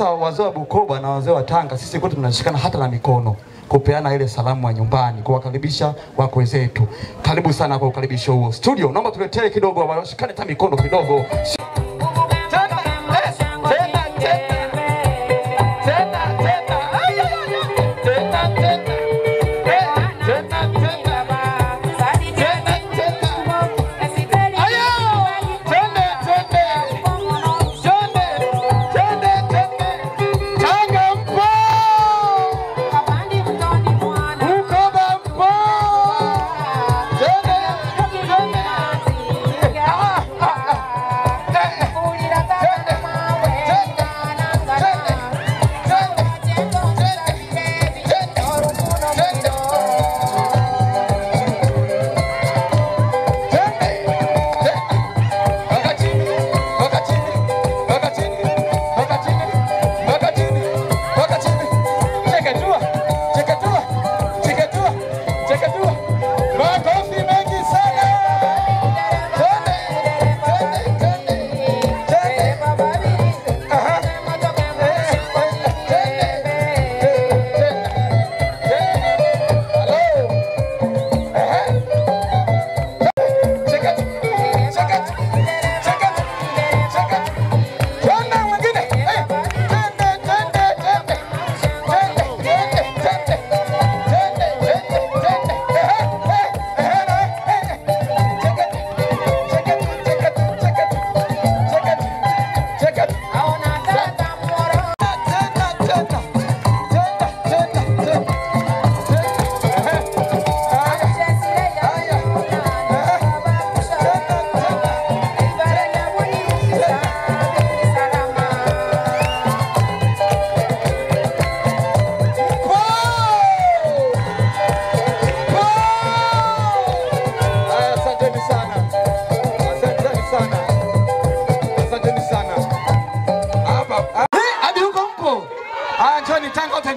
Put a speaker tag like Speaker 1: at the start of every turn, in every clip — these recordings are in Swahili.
Speaker 1: Sasa wazee wa Bukoba na wazee wa Tanga sisi kwetu tunashikana hata na mikono kupeana ile salamu wa nyumbani, kuwakaribisha wakwe zetu. Karibu sana kwa ukaribisho huo. Studio, naomba tuletee kidogo washikane hata mikono kidogo.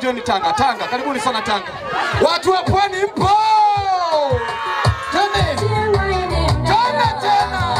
Speaker 1: Njoni Tanga, Tanga, karibuni sana Tanga. Watu wa pwani mpo! Twende! Twende tena!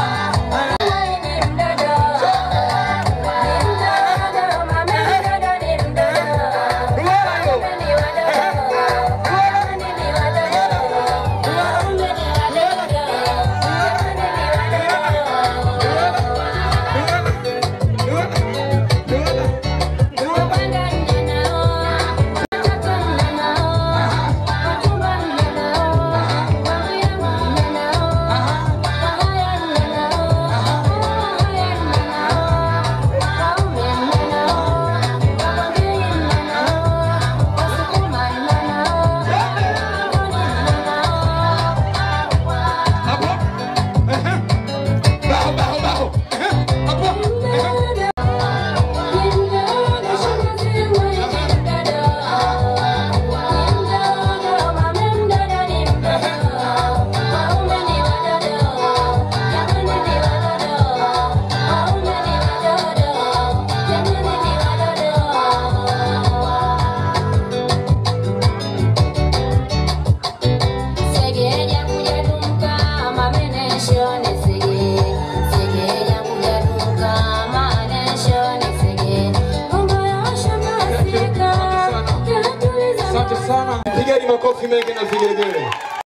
Speaker 1: Pigeni makofi mengi na vigelegele.